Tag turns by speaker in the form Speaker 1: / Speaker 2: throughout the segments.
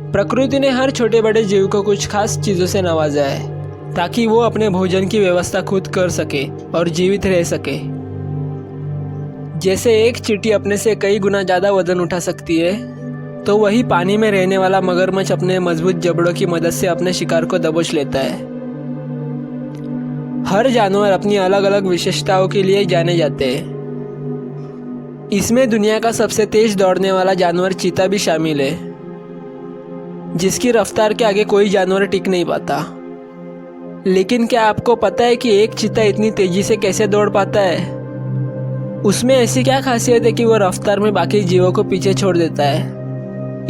Speaker 1: प्रकृति ने हर छोटे बड़े जीव को कुछ खास चीज़ों से नवाजा है ताकि वो अपने भोजन की व्यवस्था खुद कर सके और जीवित रह सके। जैसे एक चींटी अपने से कई गुना ज़्यादा वजन उठा सकती है, तो वही पानी में रहने वाला मगरमच्छ अपने मजबूत जबड़ों की मदद से अपने शिकार को दबोच लेता है। हर जानवर अपनी अलग अलग विशेषताओं के लिए जाने जाते हैं। इसमें दुनिया का सबसे तेज दौड़ने वाला जानवर चीता भी शामिल है, जिसकी रफ्तार के आगे कोई जानवर टिक नहीं पाता। लेकिन क्या आपको पता है कि एक चीता इतनी तेजी से कैसे दौड़ पाता है? उसमें ऐसी क्या खासियत है कि वो रफ्तार में बाकी जीवों को पीछे छोड़ देता है?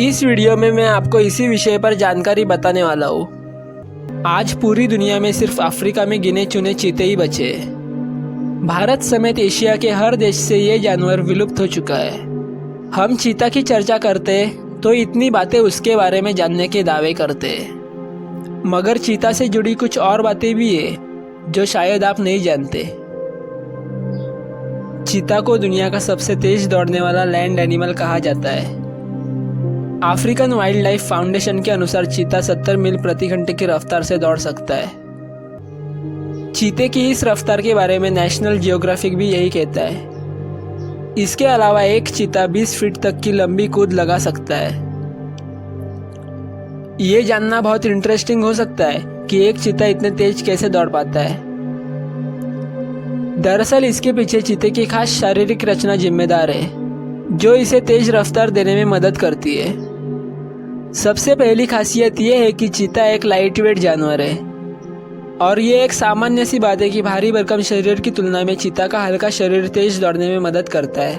Speaker 1: इस वीडियो में मैं आपको इसी विषय पर जानकारी बताने वाला हूँ। आज पूरी दुनिया में सिर्फ अफ्रीका में गिने चुने चीते ही बचे हैं। भारत समेत एशिया के हर देश से ये जानवर विलुप्त हो चुका है। हम चीता की चर्चा करते हैं तो इतनी बातें उसके बारे में जानने के दावे करते हैं, मगर चीता से जुड़ी कुछ और बातें भी है जो शायद आप नहीं जानते। चीता को दुनिया का सबसे तेज दौड़ने वाला लैंड एनिमल कहा जाता है। अफ्रीकन वाइल्ड लाइफ फाउंडेशन के अनुसार चीता 70 मील प्रति घंटे की रफ्तार से दौड़ सकता है। चीते की इस रफ्तार के बारे में नेशनल जियोग्राफिक भी यही कहता है। इसके अलावा एक चीता 20 फीट तक की लंबी कूद लगा सकता है। ये जानना बहुत इंटरेस्टिंग हो सकता है कि एक चीता इतने तेज कैसे दौड़ पाता है। दरअसल इसके पीछे चीते की खास शारीरिक रचना जिम्मेदार है, जो इसे तेज रफ्तार देने में मदद करती है। सबसे पहली खासियत यह है कि चीता एक लाइट वेट जानवर है, और ये एक सामान्य सी बात है कि भारी भरकम शरीर की तुलना में चीता का हल्का शरीर तेज दौड़ने में मदद करता है।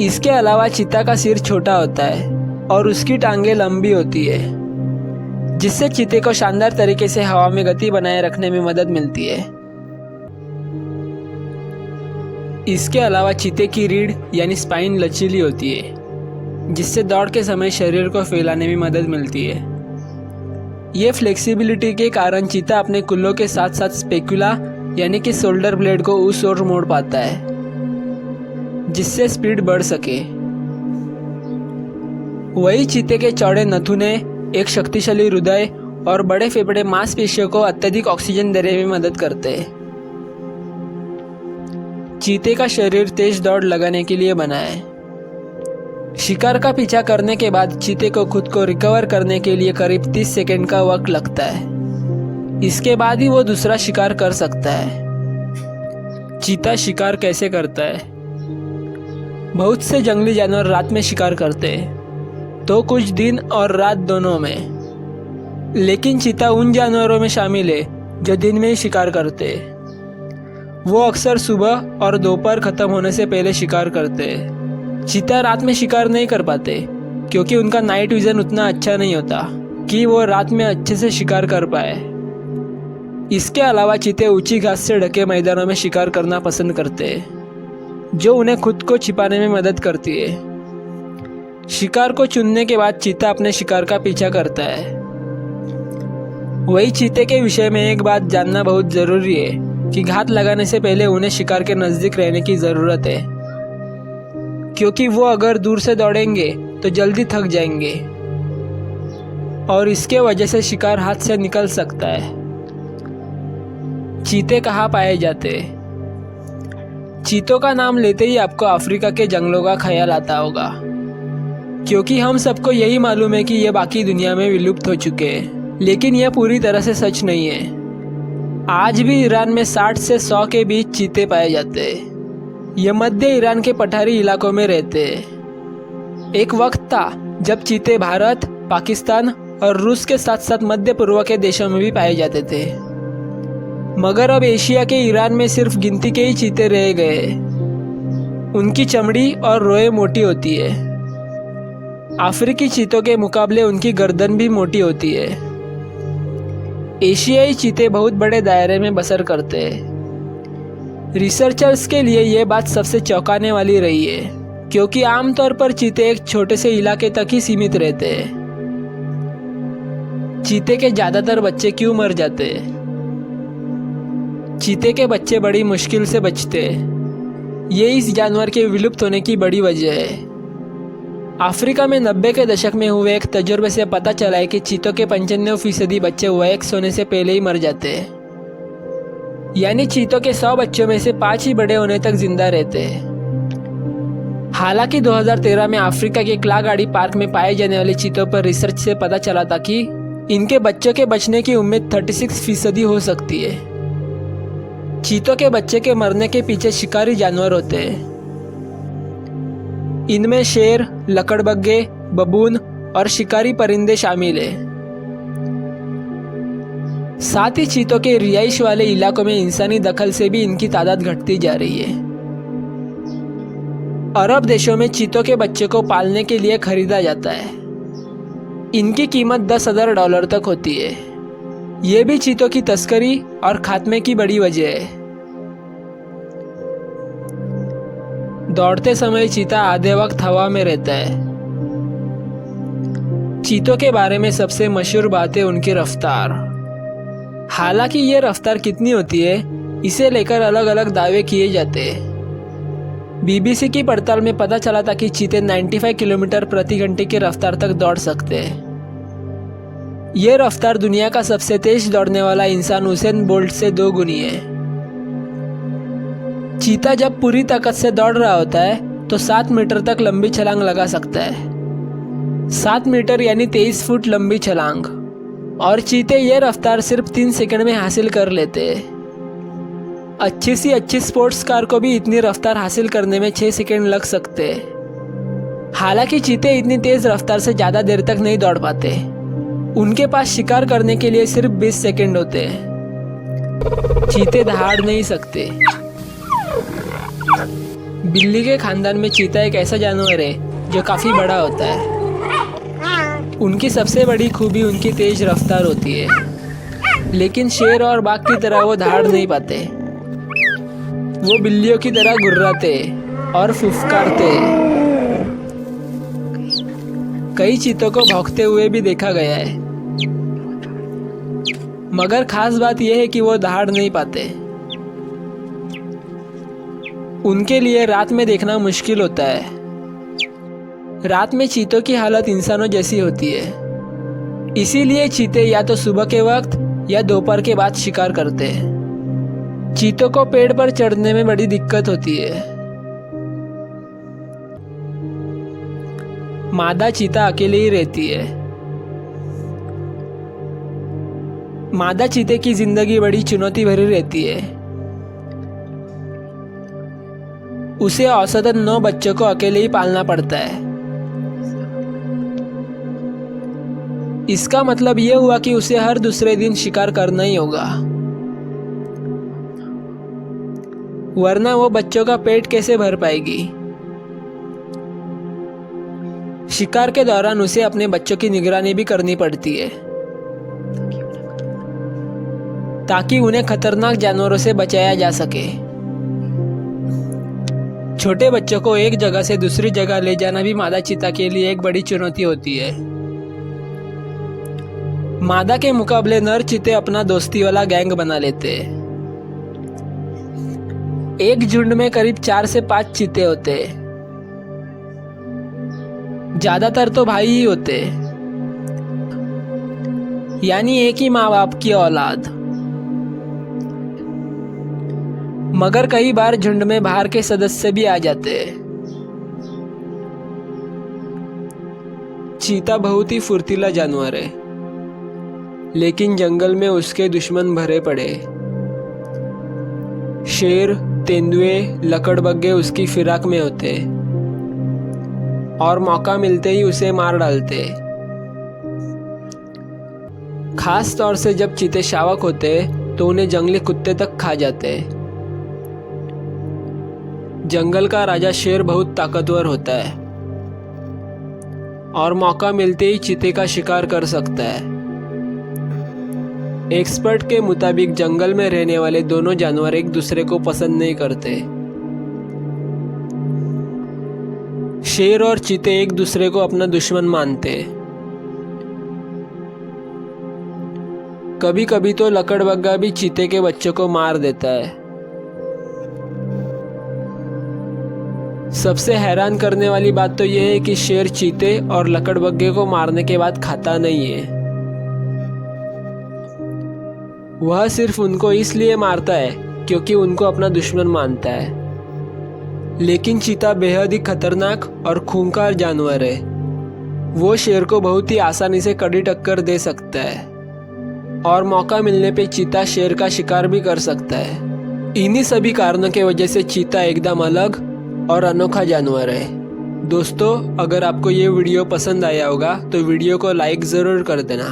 Speaker 1: इसके अलावा चीता का सिर छोटा होता है और उसकी टांगें लंबी होती है, जिससे चीते को शानदार तरीके से हवा में गति बनाए रखने में मदद मिलती है। इसके अलावा चीते की रीढ़ यानी स्पाइन लचीली होती है, जिससे दौड़ के समय शरीर को फैलाने में मदद मिलती है। ये फ्लेक्सिबिलिटी के कारण चीता अपने कुल्लों के साथ साथ स्पेकुला यानी कि शोल्डर ब्लेड को उस ओर मोड़ पाता है, जिससे स्पीड बढ़ सके। वही चीते के चौड़े नथुने, एक शक्तिशाली हृदय और बड़े फेफड़े मांसपेशियों को अत्यधिक ऑक्सीजन देने में मदद करते हैं। चीते का शरीर तेज दौड़ लगाने के लिए बना है। शिकार का पीछा करने के बाद चीते को खुद को रिकवर करने के लिए करीब 30 सेकंड का वक्त लगता है। इसके बाद ही वो दूसरा शिकार कर सकता है। चीता शिकार कैसे करता है? बहुत से जंगली जानवर रात में शिकार करते हैं, तो कुछ दिन और रात दोनों में। लेकिन चीता उन जानवरों में शामिल है जो दिन में ही शिकार करते हैं। वो अक्सर सुबह और दोपहर खत्म होने से पहले शिकार करते हैं। चीता रात में शिकार नहीं कर पाते क्योंकि उनका नाइट विजन उतना अच्छा नहीं होता कि वो रात में अच्छे से शिकार कर पाए। इसके अलावा चीते ऊंची घास से ढके मैदानों में शिकार करना पसंद करते हैं, जो उन्हें खुद को छिपाने में मदद करती है। शिकार को चुनने के बाद चीता अपने शिकार का पीछा करता है। वही चीते के विषय में एक बात जानना बहुत ज़रूरी है कि घात लगाने से पहले उन्हें शिकार के नज़दीक रहने की ज़रूरत है, क्योंकि वो अगर दूर से दौड़ेंगे तो जल्दी थक जाएंगे और इसके वजह से शिकार हाथ से निकल सकता है। चीते कहाँ पाए जाते हैं? चीतों का नाम लेते ही आपको अफ्रीका के जंगलों का ख्याल आता होगा, क्योंकि हम सबको यही मालूम है कि ये बाकी दुनिया में विलुप्त हो चुके हैं। लेकिन यह पूरी तरह से सच नहीं है। आज भी ईरान में 60 से 100 के बीच चीते पाए जाते हैं। ये मध्य ईरान के पठारी इलाकों में रहते हैं। एक वक्त था जब चीते भारत, पाकिस्तान और रूस के साथ साथ मध्य पूर्व के देशों में भी पाए जाते थे, मगर अब एशिया के ईरान में सिर्फ गिनती के ही चीते रह गए। उनकी चमड़ी और रोएं मोटी होती है। अफ्रीकी चीतों के मुकाबले उनकी गर्दन भी मोटी होती है। एशियाई चीते बहुत बड़े दायरे में बसर करते हैं। रिसर्चर्स के लिए यह बात सबसे चौंकाने वाली रही है, क्योंकि आमतौर पर चीते एक छोटे से इलाके तक ही सीमित रहते हैं। चीते के ज़्यादातर बच्चे क्यों मर जाते हैं? चीते के बच्चे बड़ी मुश्किल से बचते हैं। ये इस जानवर के विलुप्त होने की बड़ी वजह है। अफ्रीका में 90 के दशक में हुए एक तजुर्बे से पता चला है कि चीतों के 95% बच्चे वयस्क होने से पहले ही मर जाते हैं। यानी चीतों के 100 बच्चों में से 5 ही बड़े होने तक जिंदा रहते हैं। हालांकि 2013 में अफ्रीका के क्लागाड़ी पार्क में पाए जाने वाले चीतों पर रिसर्च से पता चला था कि इनके बच्चों के बचने की उम्मीद 36% हो सकती है। चीतों के बच्चे के मरने के पीछे शिकारी जानवर होते हैं। इनमें शेर, लकड़बग्गे, बबून और शिकारी परिंदे शामिल हैं। साथ ही चीतों के रिहाइश वाले इलाकों में इंसानी दखल से भी इनकी तादाद घटती जा रही है। अरब देशों में चीतों के बच्चे को पालने के लिए खरीदा जाता है। इनकी कीमत $10,000 तक होती है। ये भी चीतों की तस्करी और खात्मे की बड़ी वजह है। दौड़ते समय चीता आधे वक्त हवा में रहता है। चीतों के बारे में सबसे मशहूर बात है उनकी रफ्तार। हालांकि ये रफ्तार कितनी होती है, इसे लेकर अलग अलग दावे किए जाते हैं। बीबीसी की पड़ताल में पता चला था कि चीते 95 किलोमीटर प्रति घंटे की रफ्तार तक दौड़ सकते हैं। ये रफ्तार दुनिया का सबसे तेज दौड़ने वाला इंसान उसेन बोल्ट से 2 गुनी है। चीता जब पूरी ताकत से दौड़ रहा होता है तो 7 मीटर तक लंबी छलांग लगा सकता है। 7 मीटर यानी 23 फुट लंबी छलांग। और चीते ये रफ्तार सिर्फ 3 सेकंड में हासिल कर लेते हैं। अच्छी सी अच्छी स्पोर्ट्स कार को भी इतनी रफ्तार हासिल करने में 6 सेकंड लग सकते हैं। हालांकि चीते इतनी तेज रफ्तार से ज़्यादा देर तक नहीं दौड़ पाते। उनके पास शिकार करने के लिए सिर्फ 20 सेकंड होते हैं। चीते दहाड़ नहीं सकते। बिल्ली के खानदान में चीता एक ऐसा जानवर है जो काफ़ी बड़ा होता है। उनकी सबसे बड़ी खूबी उनकी तेज रफ्तार होती है। लेकिन शेर और बाघ की तरह वो दहाड़ नहीं पाते। वो बिल्लियों की तरह गुर्राते और फुफकारते। कई चीतों को भौंकते हुए भी देखा गया है। मगर खास बात यह है कि वो दहाड़ नहीं पाते। उनके लिए रात में देखना मुश्किल होता है। रात में चीतों की हालत इंसानों जैसी होती है। इसीलिए चीते या तो सुबह के वक्त या दोपहर के बाद शिकार करते हैं। चीतों को पेड़ पर चढ़ने में बड़ी दिक्कत होती है। मादा चीता अकेले ही रहती है। मादा चीते की जिंदगी बड़ी चुनौती भरी रहती है। उसे औसतन 9 बच्चों को अकेले ही पालना पड़ता है। इसका मतलब यह हुआ कि उसे हर दूसरे दिन शिकार करना ही होगा, वरना वो बच्चों का पेट कैसे भर पाएगी। शिकार के दौरान उसे अपने बच्चों की निगरानी भी करनी पड़ती है ताकि उन्हें खतरनाक जानवरों से बचाया जा सके। छोटे बच्चों को एक जगह से दूसरी जगह ले जाना भी मादा चीता के लिए एक बड़ी चुनौती होती है। मादा के मुकाबले नर चीते अपना दोस्ती वाला गैंग बना लेते हैं। एक झुंड में करीब 4 से 5 चीते होते हैं। ज्यादातर तो भाई ही होते हैं, यानी एक ही माँ बाप की औलाद। मगर कई बार झुंड में बाहर के सदस्य भी आ जाते हैं। चीता बहुत ही फुर्तीला जानवर है, लेकिन जंगल में उसके दुश्मन भरे पड़े। शेर, तेंदुए, लकड़बग्गे उसकी फिराक में होते और मौका मिलते ही उसे मार डालते। खास तौर से जब चीते शावक होते तो उन्हें जंगली कुत्ते तक खा जाते। जंगल का राजा शेर बहुत ताकतवर होता है और मौका मिलते ही चीते का शिकार कर सकता है। एक्सपर्ट के मुताबिक जंगल में रहने वाले दोनों जानवर एक दूसरे को पसंद नहीं करते। शेर और चीते एक दूसरे को अपना दुश्मन मानते। कभी कभी तो लकड़बग्गा भी चीते के बच्चों को मार देता है। सबसे हैरान करने वाली बात तो यह है कि शेर चीते और लकड़बग्घे को मारने के बाद खाता नहीं है। वह सिर्फ उनको इसलिए मारता है क्योंकि उनको अपना दुश्मन मानता है। लेकिन चीता बेहद ही खतरनाक और खूंखार जानवर है। वो शेर को बहुत ही आसानी से कड़ी टक्कर दे सकता है और मौका मिलने पे चीता शेर का शिकार भी कर सकता है। इन्हीं सभी कारणों की वजह से चीता एकदम अलग और अनोखा जानवर है। दोस्तों, अगर आपको ये वीडियो पसंद आया होगा तो वीडियो को लाइक ज़रूर कर देना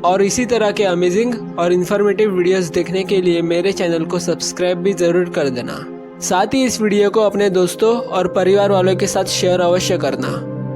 Speaker 1: और इसी तरह के अमेजिंग और इन्फॉर्मेटिव वीडियोस देखने के लिए मेरे चैनल को सब्सक्राइब भी ज़रूर कर देना। साथ ही इस वीडियो को अपने दोस्तों और परिवार वालों के साथ शेयर अवश्य करना।